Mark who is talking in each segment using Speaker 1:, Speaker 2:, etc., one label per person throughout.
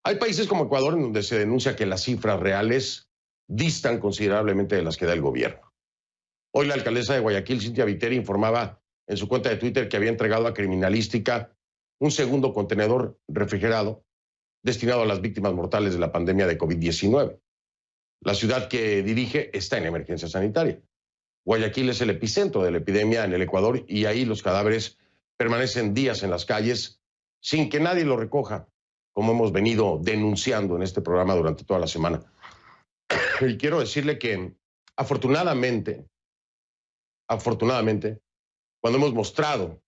Speaker 1: Hay países como Ecuador en donde se denuncia que las cifras reales distan considerablemente de las que da el gobierno. Hoy la alcaldesa de Guayaquil, Cintia Viteri, informaba en su cuenta de Twitter que había entregado a Criminalística un segundo contenedor refrigerado destinado a las víctimas mortales de la pandemia de COVID-19. La ciudad que dirige está en emergencia sanitaria. Guayaquil es el epicentro de la epidemia en el Ecuador y ahí los cadáveres permanecen días en las calles sin que nadie lo recoja, como hemos venido denunciando en este programa durante toda la semana. Y quiero decirle que afortunadamente, cuando hemos mostrado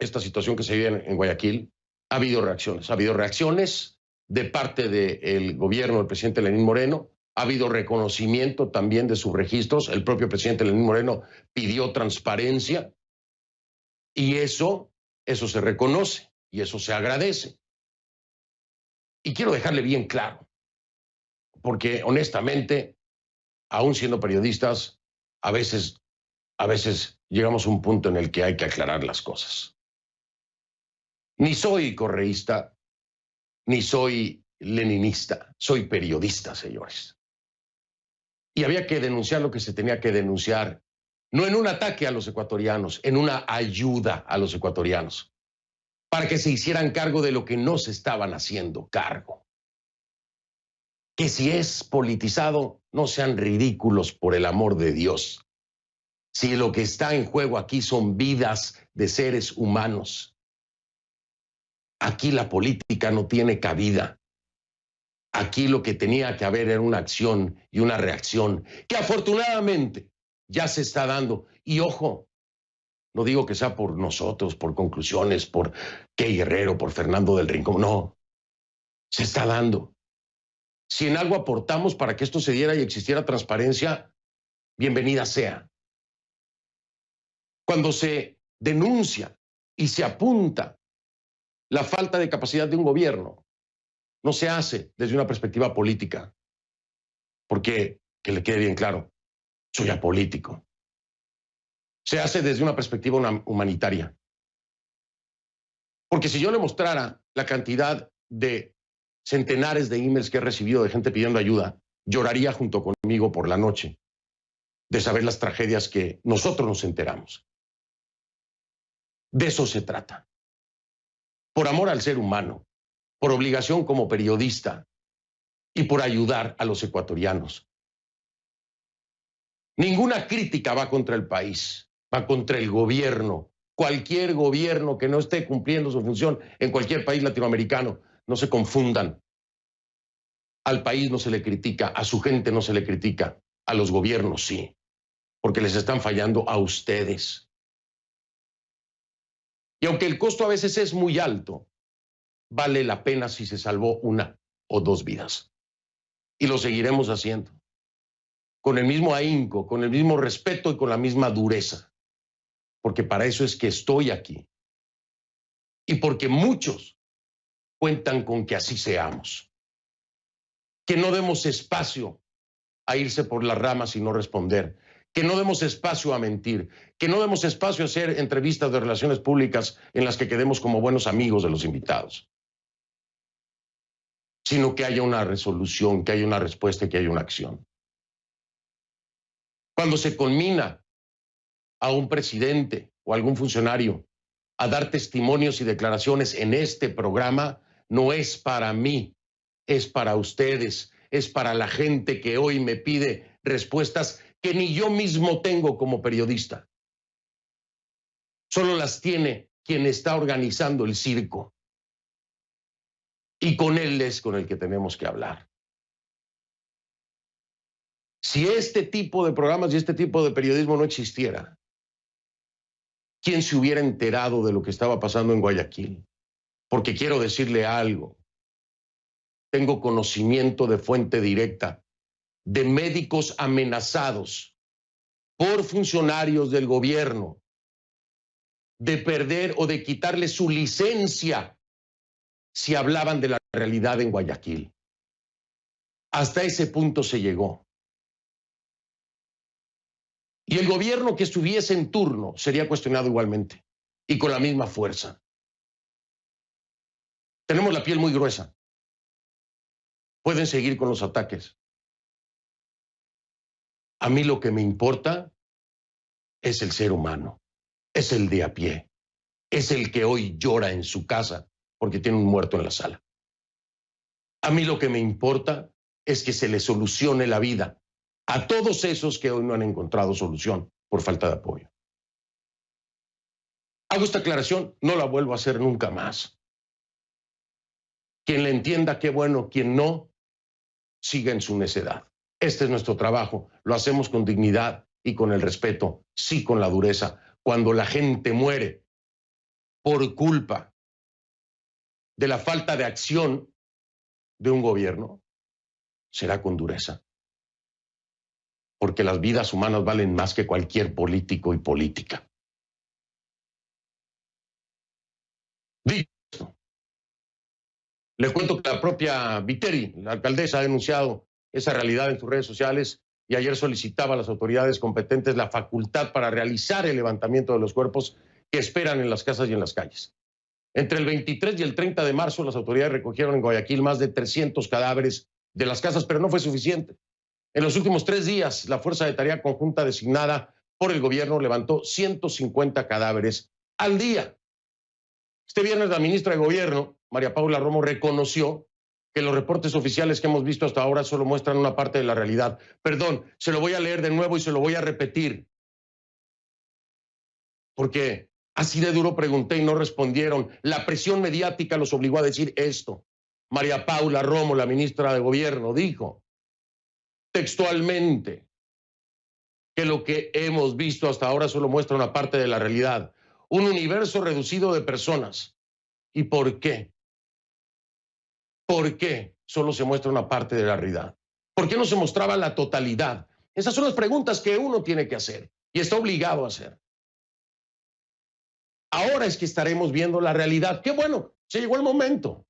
Speaker 1: esta situación que se vive en Guayaquil, ha habido reacciones. Ha habido reacciones de parte del gobierno del presidente Lenín Moreno, ha habido reconocimiento también de sus registros. El propio presidente Lenín Moreno pidió transparencia y eso se reconoce y eso se agradece. Y quiero dejarle bien claro, porque honestamente, aún siendo periodistas, a veces llegamos a un punto en el que hay que aclarar las cosas. Ni soy correísta, ni soy leninista, soy periodista, señores. Y había que denunciar lo que se tenía que denunciar, no en un ataque a los ecuatorianos, en una ayuda a los ecuatorianos, para que se hicieran cargo de lo que no se estaban haciendo cargo. Que si es politizado, no sean ridículos, por el amor de Dios. Si lo que está en juego aquí son vidas de seres humanos, aquí la política no tiene cabida. Aquí lo que tenía que haber era una acción y una reacción, que afortunadamente ya se está dando. Y ojo, no digo que sea por nosotros, por conclusiones, por Key Guerrero, por Fernando del Rincón, no, se está dando. Si en algo aportamos para que esto se diera y existiera transparencia, bienvenida sea. Cuando se denuncia y se apunta la falta de capacidad de un gobierno, no se hace desde una perspectiva política, porque, que le quede bien claro, soy apolítico. Se hace desde una perspectiva humanitaria. Porque si yo le mostrara la cantidad de centenares de emails que he recibido de gente pidiendo ayuda, lloraría junto conmigo por la noche de saber las tragedias que nosotros nos enteramos. De eso se trata. Por amor al ser humano, por obligación como periodista y por ayudar a los ecuatorianos. Ninguna crítica va contra el país, va contra el gobierno. Cualquier gobierno que no esté cumpliendo su función en cualquier país latinoamericano, no se confundan. Al país no se le critica, a su gente no se le critica, a los gobiernos sí, porque les están fallando a ustedes. Y aunque el costo a veces es muy alto, vale la pena si se salvó una o dos vidas. Y lo seguiremos haciendo, con el mismo ahínco, con el mismo respeto y con la misma dureza, porque para eso es que estoy aquí. Y porque muchos cuentan con que así seamos. Que no demos espacio a irse por las ramas y no responder, que no demos espacio a mentir, que no demos espacio a hacer entrevistas de relaciones públicas en las que quedemos como buenos amigos de los invitados, sino que haya una resolución, que haya una respuesta y que haya una acción. Cuando se conmina a un presidente o algún funcionario a dar testimonios y declaraciones en este programa, no es para mí, es para ustedes, es para la gente que hoy me pide respuestas que ni yo mismo tengo como periodista. Solo las tiene quien está organizando el circo. Y con él es con el que tenemos que hablar. Si este tipo de programas y este tipo de periodismo no existiera, ¿quién se hubiera enterado de lo que estaba pasando en Guayaquil? Porque quiero decirle algo. Tengo conocimiento de fuente directa de médicos amenazados por funcionarios del gobierno de perder o de quitarle su licencia si hablaban de la realidad en Guayaquil. Hasta ese punto se llegó. Y el gobierno que estuviese en turno sería cuestionado igualmente y con la misma fuerza. Tenemos la piel muy gruesa. pueden seguir con los ataques. A mí lo que me importa es el ser humano, es el de a pie, es el que hoy llora en su casa porque tiene un muerto en la sala. A mí lo que me importa es que se le solucione la vida a todos esos que hoy no han encontrado solución por falta de apoyo. Hago esta aclaración, no la vuelvo a hacer nunca más. Quien la entienda, qué bueno, quien no, siga en su necedad. Este es nuestro trabajo, lo hacemos con dignidad y con el respeto, sí con la dureza. Cuando la gente muere por culpa de la falta de acción de un gobierno, será con dureza. Porque las vidas humanas valen más que cualquier político y política. Dicho esto, le cuento que la propia Viteri, la alcaldesa, ha denunciado esa realidad en sus redes sociales y ayer solicitaba a las autoridades competentes la facultad para realizar el levantamiento de los cuerpos que esperan en las casas y en las calles. Entre el 23 y el 30 de marzo, las autoridades recogieron en Guayaquil más de 300 cadáveres de las casas, pero no fue suficiente. En los últimos 3 días, la Fuerza de Tarea Conjunta designada por el gobierno levantó 150 cadáveres al día. Este viernes, la ministra de Gobierno, María Paula Romo, reconoció que los reportes oficiales que hemos visto hasta ahora solo muestran una parte de la realidad. Perdón, se lo voy a leer de nuevo y se lo voy a repetir. Porque así de duro pregunté y no respondieron. La presión mediática los obligó a decir esto. María Paula Romo, la ministra de Gobierno, dijo textualmente que lo que hemos visto hasta ahora solo muestra una parte de la realidad. Un universo reducido de personas. ¿Y por qué? ¿Por qué solo se muestra una parte de la realidad? ¿Por qué no se mostraba la totalidad? Esas son las preguntas que uno tiene que hacer y está obligado a hacer. Ahora es que estaremos viendo la realidad. ¡Qué bueno! Se llegó el momento.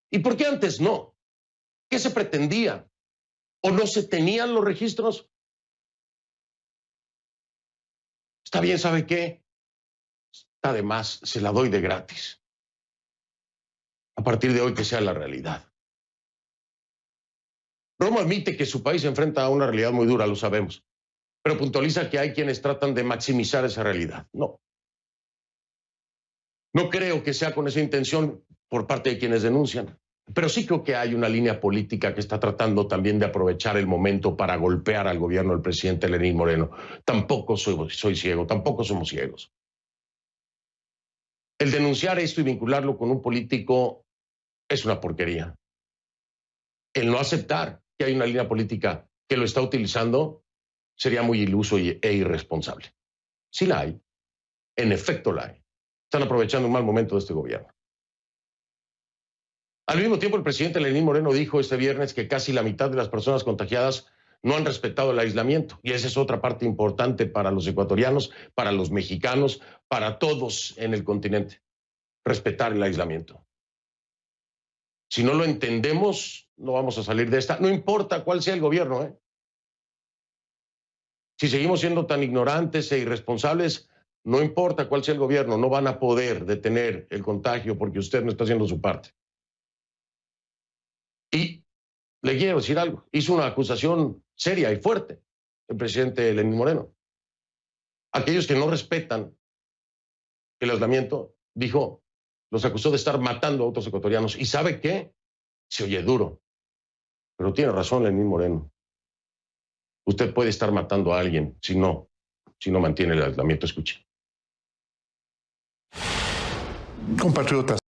Speaker 1: ¿Y por qué antes no? ¿Qué se pretendía? ¿O no se tenían los registros? Está bien, ¿sabe qué? Además, se la doy de gratis. A partir de hoy que sea la realidad. Romo admite que su país se enfrenta a una realidad muy dura, lo sabemos, pero puntualiza que hay quienes tratan de maximizar esa realidad. No. No creo que sea con esa intención por parte de quienes denuncian, pero sí creo que hay una línea política que está tratando también de aprovechar el momento para golpear al gobierno del presidente Lenín Moreno. Tampoco soy ciego, tampoco somos ciegos. El denunciar esto y vincularlo con un político es una porquería. El no aceptar que hay una línea política que lo está utilizando sería muy iluso e irresponsable. Sí la hay, en efecto la hay. Están aprovechando un mal momento de este gobierno. Al mismo tiempo, el presidente Lenín Moreno dijo este viernes que casi la mitad de las personas contagiadas no han respetado el aislamiento. Y esa es otra parte importante para los ecuatorianos, para los mexicanos, para todos en el continente. Respetar el aislamiento. Si no lo entendemos, no vamos a salir de esta. No importa cuál sea el gobierno, ¿eh? Si seguimos siendo tan ignorantes e irresponsables, no importa cuál sea el gobierno, no van a poder detener el contagio porque usted no está haciendo su parte. Y le quiero decir algo, hizo una acusación seria y fuerte el presidente Lenín Moreno. Aquellos que no respetan el aislamiento, dijo, los acusó de estar matando a otros ecuatorianos. ¿Y sabe qué? Se oye duro, pero tiene razón Lenín Moreno. Usted puede estar matando a alguien si no mantiene el aislamiento. Escuche.
Speaker 2: Compatriotas,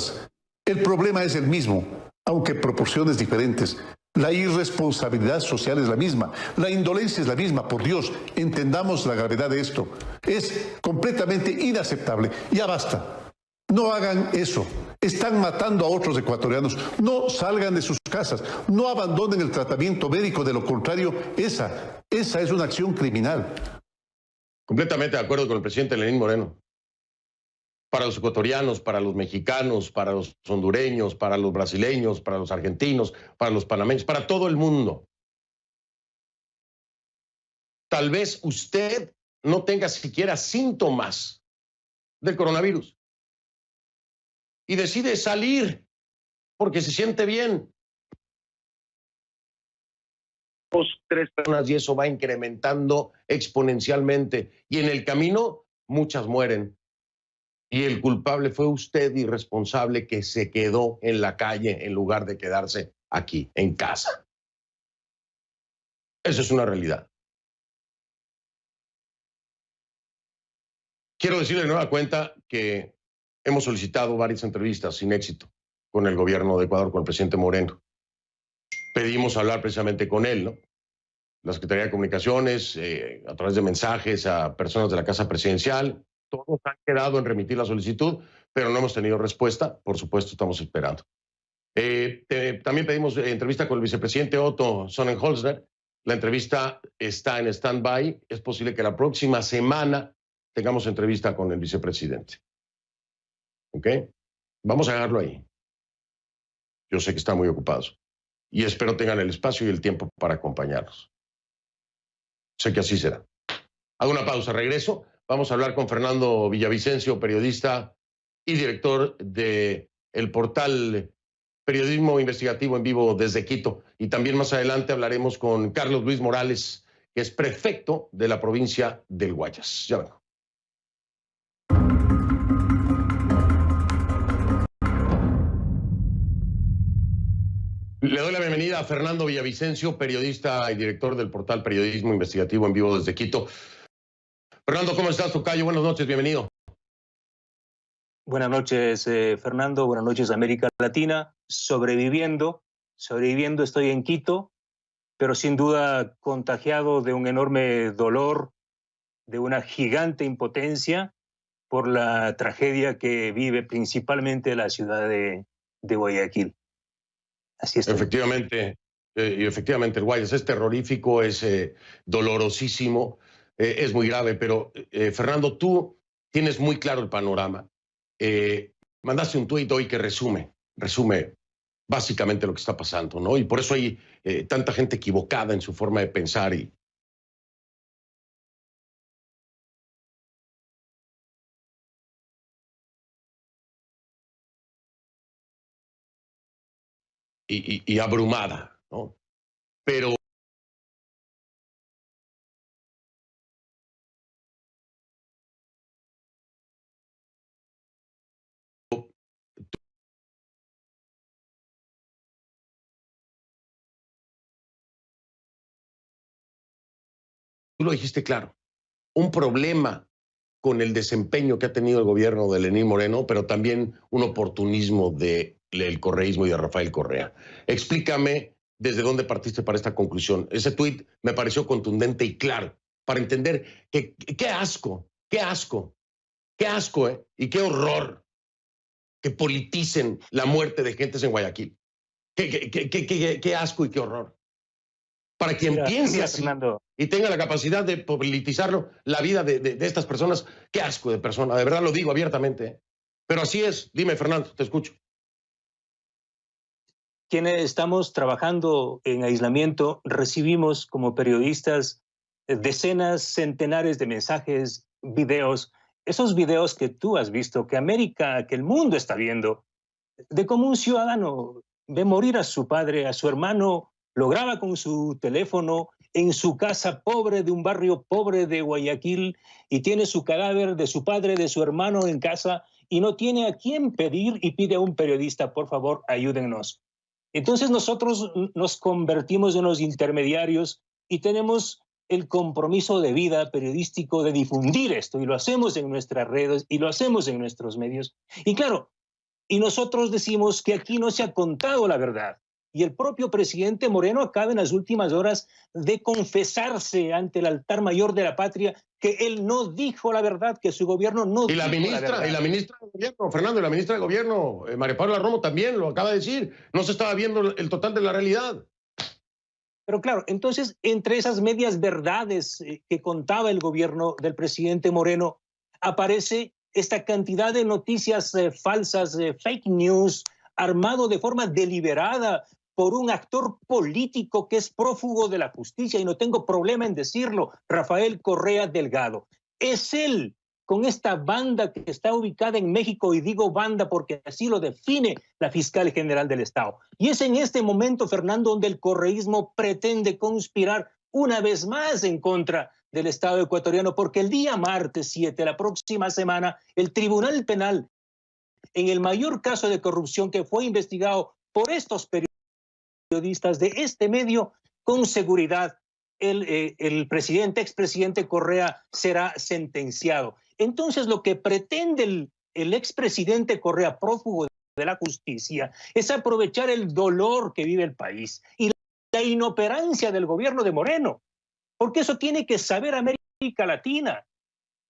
Speaker 2: el problema es el mismo, aunque proporciones diferentes. La irresponsabilidad social es la misma, la indolencia es la misma, por Dios, entendamos la gravedad de esto. Es completamente inaceptable. Ya basta. No hagan eso. Están matando a otros ecuatorianos. No salgan de sus casas. No abandonen el tratamiento médico. De lo contrario, esa es una acción criminal.
Speaker 1: Completamente de acuerdo con el presidente Lenín Moreno. Para los ecuatorianos, para los mexicanos, para los hondureños, para los brasileños, para los argentinos, para los panameños, para todo el mundo. Tal vez usted no tenga siquiera síntomas del coronavirus y decide salir porque se siente bien. 3 personas y eso va incrementando exponencialmente. Y en el camino, muchas mueren. Y el culpable fue usted, irresponsable, que se quedó en la calle en lugar de quedarse aquí, en casa. Eso es una realidad. Quiero decirle de nueva cuenta que hemos solicitado varias entrevistas sin éxito con el gobierno de Ecuador, con el presidente Moreno. Pedimos hablar precisamente con él, ¿no? La Secretaría de Comunicaciones, a través de mensajes a personas de la Casa Presidencial. Todos han quedado en remitir la solicitud, pero no hemos tenido respuesta. Por supuesto, estamos esperando. También pedimos entrevista con el vicepresidente Otto Sonnenholzner. La entrevista está en stand-by. Es posible que la próxima semana tengamos entrevista con el vicepresidente. ¿Ok? Vamos a dejarlo ahí. Yo sé que están muy ocupados y espero tengan el espacio y el tiempo para acompañarnos. Sé que así será. Hago una pausa, regreso. Vamos a hablar con Fernando Villavicencio, periodista y director del portal Periodismo Investigativo en Vivo desde Quito. Y también más adelante hablaremos con Carlos Luis Morales, que es prefecto de la provincia del Guayas. Ya vengo. Le doy la bienvenida a Fernando Villavicencio, periodista y director del portal Periodismo Investigativo en Vivo desde Quito. Fernando, ¿cómo estás, tocayo? Buenas noches, bienvenido.
Speaker 3: Buenas noches, Fernando. Buenas noches, América Latina. Sobreviviendo estoy en Quito, pero sin duda contagiado de un enorme dolor, de una gigante impotencia por la tragedia que vive principalmente la ciudad de Guayaquil. Así es.
Speaker 1: Efectivamente, el Guayas es terrorífico, es dolorosísimo, es muy grave, pero Fernando, tú tienes muy claro el panorama. Mandaste un tuit hoy que resume básicamente lo que está pasando, ¿no? Y por eso hay tanta gente equivocada en su forma de pensar y abrumada, ¿no? Pero tú lo dijiste claro, un problema con el desempeño que ha tenido el gobierno de Lenín Moreno, pero también un oportunismo del correísmo y de Rafael Correa. Explícame desde dónde partiste para esta conclusión. Ese tuit me pareció contundente y claro para entender que qué asco, y qué horror que politicen la muerte de gentes en Guayaquil. Qué asco y qué horror. Para quien piense así
Speaker 3: Fernando,
Speaker 1: y tenga la capacidad de politizarlo, la vida de estas personas, qué asco de persona, de verdad lo digo abiertamente. Pero así es. Dime, Fernando, te escucho.
Speaker 3: quienes estamos trabajando en aislamiento recibimos como periodistas decenas, centenares de mensajes, videos, esos videos que tú has visto, que América, que el mundo está viendo, de cómo un ciudadano ve morir a su padre, a su hermano, lo graba con su teléfono en su casa pobre de un barrio pobre de Guayaquil y tiene su cadáver de su padre, de su hermano en casa y no tiene a quién pedir y pide a un periodista, por favor, ayúdennos. Entonces nosotros nos convertimos en los intermediarios y tenemos el compromiso de vida periodístico de difundir esto y lo hacemos en nuestras redes y lo hacemos en nuestros medios. Y claro, y nosotros decimos que aquí no se ha contado la verdad. Y el propio presidente Moreno acaba en las últimas horas de confesarse ante el altar mayor de la patria que él no dijo la verdad, que su gobierno no dijo la verdad.
Speaker 1: Y la ministra de Gobierno, Fernando, y la ministra de Gobierno, María Paula Romo, también lo acaba de decir. No se estaba viendo el total de la realidad.
Speaker 3: Pero claro, entonces, entre esas medias verdades que contaba el gobierno del presidente Moreno, aparece esta cantidad de noticias falsas, fake news, armado de forma deliberada por un actor político que es prófugo de la justicia, y no tengo problema en decirlo, Rafael Correa Delgado. Es él con esta banda que está ubicada en México, y digo banda porque así lo define la fiscal general del Estado. Y es en este momento, Fernando, donde el correísmo pretende conspirar una vez más en contra del Estado ecuatoriano, porque el día martes 7, la próxima semana, el Tribunal Penal, en el mayor caso de corrupción que fue investigado por estos periodistas de este medio, con seguridad el expresidente Correa será sentenciado. Entonces, lo que pretende el expresidente Correa, prófugo de la justicia, es aprovechar el dolor que vive el país y la inoperancia del gobierno de Moreno, porque eso tiene que saber América Latina.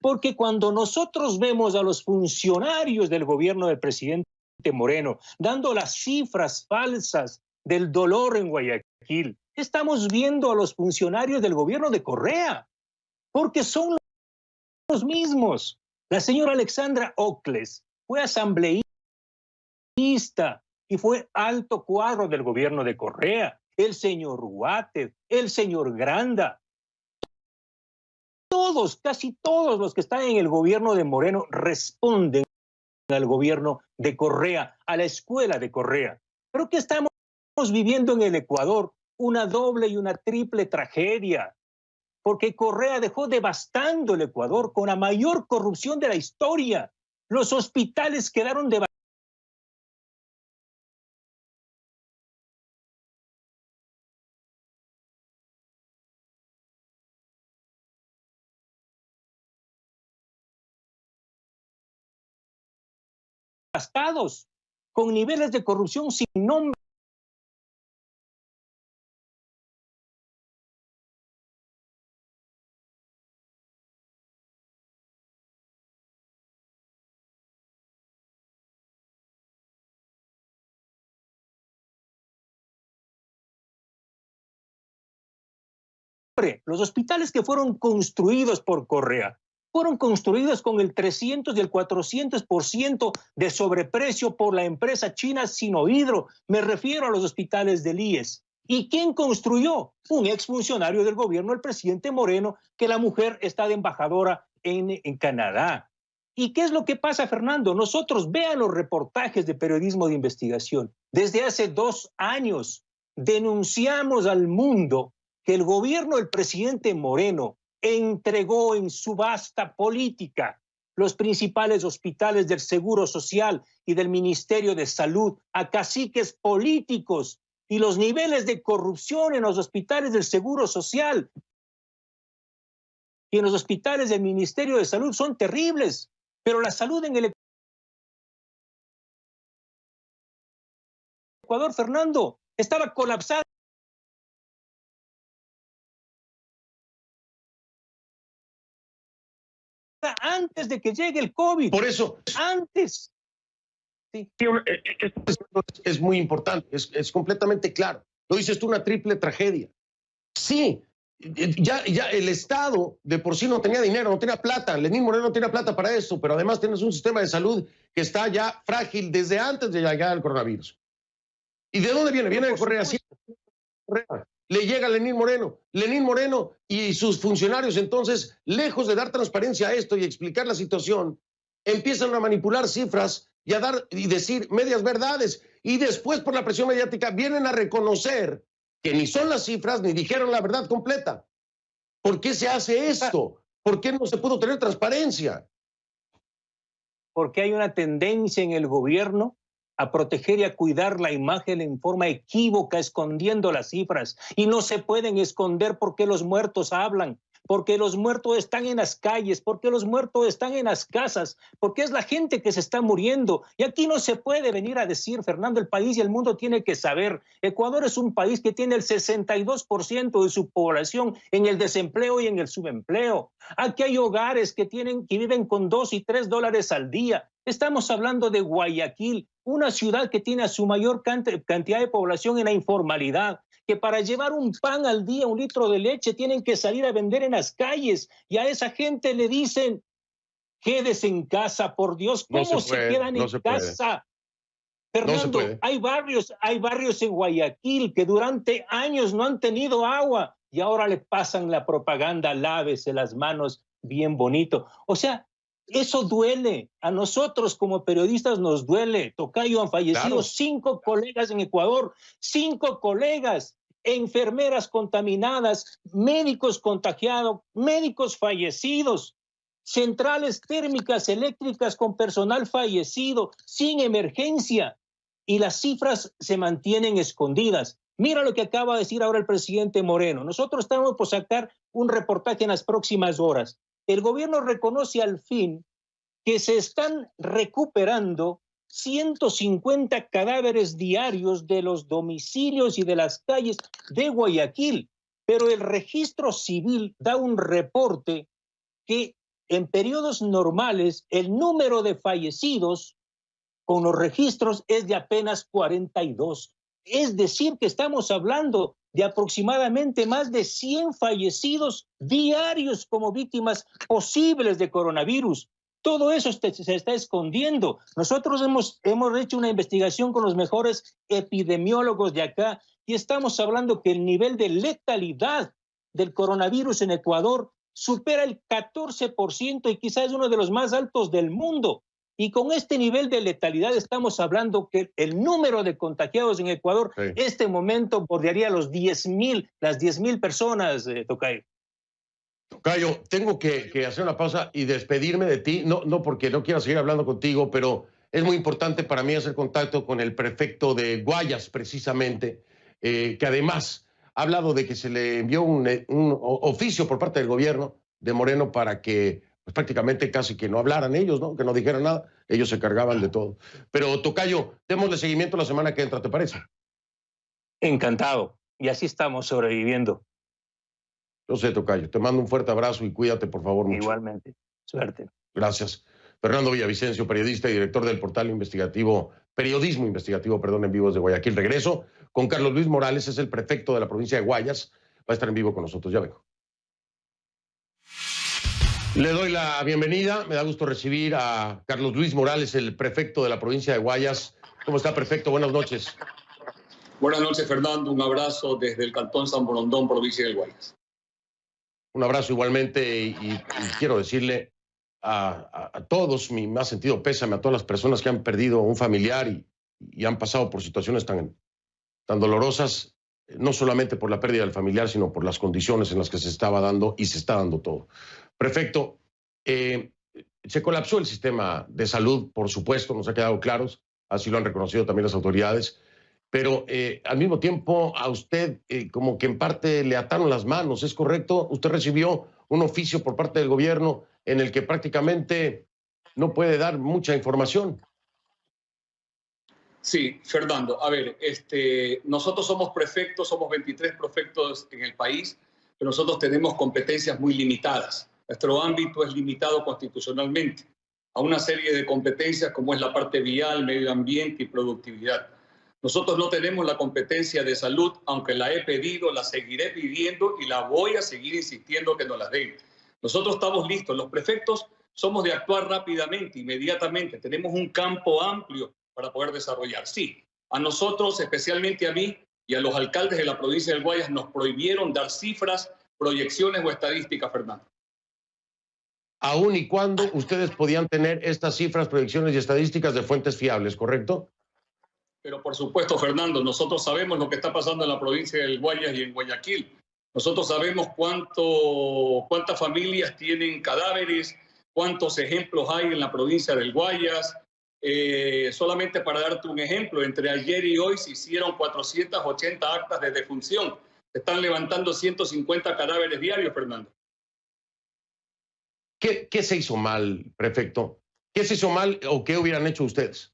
Speaker 3: Porque cuando nosotros vemos a los funcionarios del gobierno del presidente Moreno dando las cifras falsas del dolor en Guayaquil, estamos viendo a los funcionarios del gobierno de Correa, porque son los mismos. La señora Alexandra Ocles fue asambleísta y fue alto cuadro del gobierno de Correa. El señor Huate, el señor Granda. Todos, casi todos los que están en el gobierno de Moreno responden al gobierno de Correa, a la escuela de Correa. Pero ¿qué estamos viviendo en el Ecuador? Una doble y una triple tragedia, porque Correa dejó devastando el Ecuador con la mayor corrupción de la historia. Los hospitales quedaron devastados, con niveles de corrupción sin nombre. Los hospitales que fueron construidos por Correa fueron construidos con el 300 y el 400% de sobreprecio por la empresa china Sinohydro. Me refiero a los hospitales del IES. ¿Y quién construyó? Un exfuncionario del gobierno, el presidente Moreno, que la mujer está de embajadora en Canadá. ¿Y qué es lo que pasa, Fernando? Nosotros, vean los reportajes de periodismo de investigación. Desde hace 2 años denunciamos al mundo que el gobierno del presidente Moreno entregó en subasta política los principales hospitales del Seguro Social y del Ministerio de Salud a caciques políticos, y los niveles de corrupción en los hospitales del Seguro Social y en los hospitales del Ministerio de Salud son terribles, pero la salud en el Ecuador, Fernando, estaba colapsada antes de que llegue el COVID.
Speaker 1: Por eso,
Speaker 3: antes. Sí.
Speaker 1: Es muy importante, es completamente claro. Lo dices tú, una triple tragedia. Sí, ya el Estado de por sí no tenía dinero, no tenía plata. Lenín Moreno no tenía plata para esto, pero además tienes un sistema de salud que está ya frágil desde antes de llegar el coronavirus. ¿Y de dónde viene? Viene de Correa. Sí, le llega a Lenín Moreno. Lenín Moreno y sus funcionarios, entonces, lejos de dar transparencia a esto y explicar la situación, empiezan a manipular cifras y a dar y decir medias verdades. Y después, por la presión mediática, vienen a reconocer que ni son las cifras ni dijeron la verdad completa. ¿Por qué se hace esto? ¿Por qué no se pudo tener transparencia?
Speaker 3: Porque hay una tendencia en el gobierno a proteger y a cuidar la imagen en forma equívoca, escondiendo las cifras. Y no se pueden esconder porque los muertos hablan, porque los muertos están en las calles, porque los muertos están en las casas, porque es la gente que se está muriendo. Y aquí no se puede venir a decir, Fernando, el país y el mundo tiene que saber, Ecuador es un país que tiene el 62% de su población en el desempleo y en el subempleo. Aquí hay hogares que viven con $2 y $3 al día. Estamos hablando de Guayaquil, una ciudad que tiene a su mayor cantidad de población en la informalidad, que para llevar un pan al día, 1 litro de leche, tienen que salir a vender en las calles, y a esa gente le dicen, quédese en casa, por Dios, ¿cómo se quedan en casa? Fernando, hay barrios en Guayaquil que durante años no han tenido agua y ahora le pasan la propaganda, lávese las manos bien bonito. O sea, Eso duele. A nosotros como periodistas nos duele. Tocayo, han fallecido
Speaker 1: Claro.
Speaker 3: 5 colegas en Ecuador, 5 colegas, enfermeras contaminadas, médicos contagiados, médicos fallecidos, centrales térmicas eléctricas con personal fallecido, sin emergencia. Y las cifras se mantienen escondidas. Mira lo que acaba de decir ahora el presidente Moreno. Nosotros estamos por sacar un reportaje en las próximas horas. El gobierno reconoce al fin que se están recuperando 150 cadáveres diarios de los domicilios y de las calles de Guayaquil, pero el registro civil da un reporte que en periodos normales el número de fallecidos con los registros es de apenas 42. Es decir, que estamos hablando de aproximadamente más de 100 fallecidos diarios como víctimas posibles de coronavirus. Todo eso se está escondiendo. Nosotros hemos hecho una investigación con los mejores epidemiólogos de acá y estamos hablando que el nivel de letalidad del coronavirus en Ecuador supera el 14% y quizás es uno de los más altos del mundo. Y con este nivel de letalidad estamos hablando que el número de contagiados en Ecuador,
Speaker 1: Sí.
Speaker 3: este momento bordearía las 10.000 personas, Tocayo.
Speaker 1: Tocayo, tengo que hacer una pausa y despedirme de ti, no porque no quiera seguir hablando contigo, pero es muy importante para mí hacer contacto con el prefecto de Guayas, precisamente, que además ha hablado de que se le envió un oficio por parte del gobierno de Moreno para que pues, prácticamente casi que no hablaran ellos, ¿no? Que no dijeran nada, ellos se cargaban de todo. Pero Tocayo, démosle seguimiento la semana que entra, ¿te parece?
Speaker 3: Encantado. Y así estamos sobreviviendo.
Speaker 1: Yo sé, Tocayo, te mando un fuerte abrazo y cuídate, por favor, mucho.
Speaker 3: Igualmente. Suerte.
Speaker 1: Gracias. Fernando Villavicencio, periodista y director del portal investigativo, periodismo investigativo, en vivo desde Guayaquil. Regreso con Carlos Luis Morales, es el prefecto de la provincia de Guayas. Va a estar en vivo con nosotros, ya vengo. Le doy la bienvenida, me da gusto recibir a Carlos Luis Morales, el prefecto de la provincia de Guayas. ¿Cómo está, prefecto? Buenas noches.
Speaker 4: Buenas noches, Fernando. Un abrazo desde el Cantón San Borondón, provincia del Guayas.
Speaker 1: Un abrazo igualmente y quiero decirle a todos mi más sentido pésame, a todas las personas que han perdido un familiar y han pasado por situaciones tan dolorosas, no solamente por la pérdida del familiar, sino por las condiciones en las que se estaba dando y se está dando todo. Prefecto, se colapsó el sistema de salud, por supuesto, nos ha quedado claros, así lo han reconocido también las autoridades, pero al mismo tiempo a usted como que en parte le ataron las manos, ¿es correcto? Usted recibió un oficio por parte del gobierno en el que prácticamente no puede dar mucha información.
Speaker 4: Sí, Fernando. A ver, nosotros somos prefectos, somos 23 prefectos en el país, pero nosotros tenemos competencias muy limitadas. Nuestro ámbito es limitado constitucionalmente a una serie de competencias como es la parte vial, medio ambiente y productividad. Nosotros no tenemos la competencia de salud, aunque la he pedido, la seguiré pidiendo y la voy a seguir insistiendo que nos la den. Nosotros estamos listos. Los prefectos somos de actuar rápidamente, inmediatamente. Tenemos un campo amplio para poder desarrollar. Sí, a nosotros, especialmente a mí y a los alcaldes de la provincia del Guayas, nos prohibieron dar cifras, proyecciones o estadísticas, Fernando.
Speaker 1: Aún y cuando ustedes podían tener estas cifras, proyecciones y estadísticas de fuentes fiables, ¿correcto?
Speaker 4: Pero por supuesto, Fernando, nosotros sabemos lo que está pasando en la provincia del Guayas y en Guayaquil. Nosotros sabemos cuántas familias tienen cadáveres, cuántos ejemplos hay en la provincia del Guayas. Solamente para darte un ejemplo, entre ayer y hoy se hicieron 480 actas de defunción. Se están levantando 150 cadáveres diarios, Fernando.
Speaker 1: ¿Qué se hizo mal, prefecto? ¿Qué se hizo mal o qué hubieran hecho ustedes?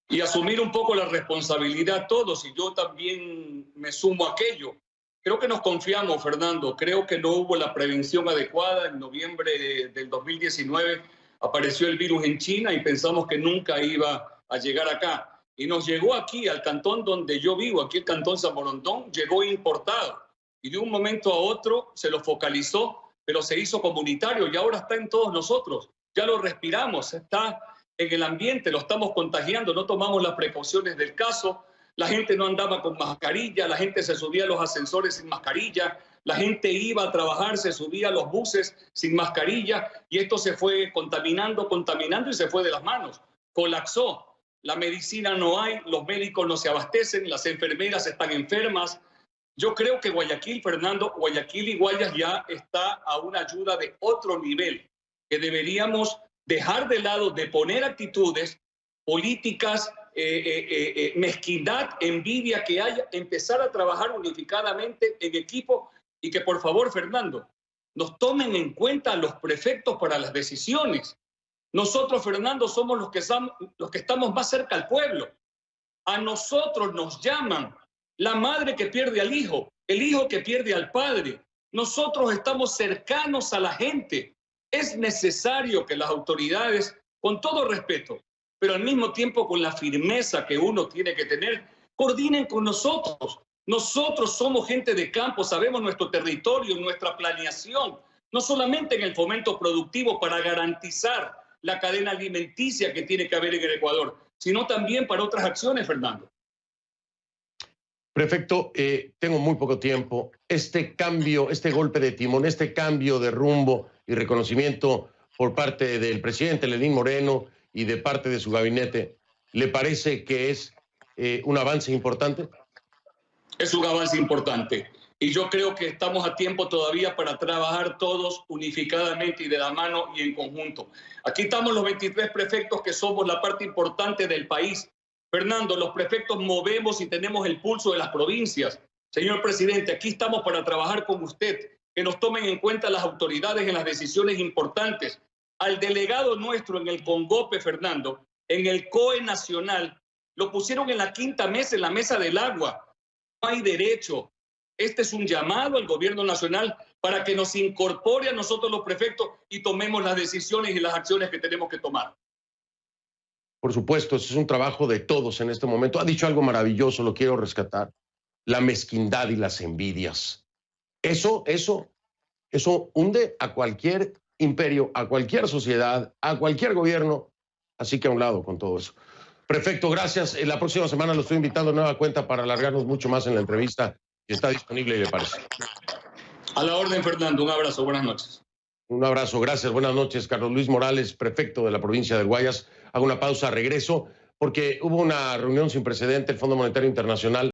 Speaker 4: Y asumir un poco la responsabilidad todos, y yo también me sumo a aquello. Creo que nos confiamos, Fernando. Creo que no hubo la prevención adecuada. En noviembre del 2019 apareció el virus en China y pensamos que nunca iba a llegar acá. Y nos llegó aquí, al cantón donde yo vivo, aquí el Cantón San Borondón, llegó importado. Y de un momento a otro se lo focalizó, pero se hizo comunitario y ahora está en todos nosotros. Ya lo respiramos, está en el ambiente, lo estamos contagiando, no tomamos las precauciones del caso. La gente no andaba con mascarilla, la gente se subía a los ascensores sin mascarilla, la gente iba a trabajar, se subía a los buses sin mascarilla y esto se fue contaminando y se fue de las manos. Colapsó. La medicina no hay, los médicos no se abastecen, las enfermeras están enfermas. Yo creo que Guayaquil, Fernando, Guayaquil y Guayas ya está a una ayuda de otro nivel, que deberíamos dejar de lado de poner actitudes políticas, mezquindad, envidia que haya, empezar a trabajar unificadamente en equipo y que por favor, Fernando, nos tomen en cuenta los prefectos para las decisiones. Nosotros, Fernando, somos los que estamos más cerca al pueblo. A nosotros nos llaman la madre que pierde al hijo, el hijo que pierde al padre. Nosotros estamos cercanos a la gente. Es necesario que las autoridades, con todo respeto, pero al mismo tiempo con la firmeza que uno tiene que tener, coordinen con nosotros. Nosotros somos gente de campo, sabemos nuestro territorio, nuestra planeación, no solamente en el fomento productivo para garantizar la cadena alimenticia que tiene que haber en el Ecuador, sino también para otras acciones, Fernando.
Speaker 1: Prefecto, tengo muy poco tiempo. Este cambio, este golpe de timón, este cambio de rumbo y reconocimiento por parte del presidente Lenín Moreno y de parte de su gabinete, ¿le parece que es un avance importante?
Speaker 4: Es un avance importante. Y yo creo que estamos a tiempo todavía para trabajar todos unificadamente y de la mano y en conjunto. Aquí estamos los 23 prefectos que somos la parte importante del país. Fernando, los prefectos movemos y tenemos el pulso de las provincias. Señor presidente, aquí estamos para trabajar con usted, que nos tomen en cuenta las autoridades en las decisiones importantes. Al delegado nuestro en el Congope, Fernando, en el COE nacional, lo pusieron en la quinta mesa, en la mesa del agua. No hay derecho. Este es un llamado al gobierno nacional para que nos incorpore a nosotros los prefectos y tomemos las decisiones y las acciones que tenemos que tomar.
Speaker 1: Por supuesto, eso es un trabajo de todos en este momento. Ha dicho algo maravilloso, lo quiero rescatar. La mezquindad y las envidias. Eso hunde a cualquier imperio, a cualquier sociedad, a cualquier gobierno. Así que a un lado con todo eso. Prefecto, gracias. La próxima semana lo estoy invitando a nueva cuenta para alargarnos mucho más en la entrevista. Está disponible y le parece.
Speaker 4: A la orden, Fernando. Un abrazo. Buenas noches.
Speaker 1: Un abrazo. Gracias. Buenas noches. Carlos Luis Morales, prefecto de la provincia de Guayas. Hago una pausa, regreso, porque hubo una reunión sin precedente, el Fondo Monetario Internacional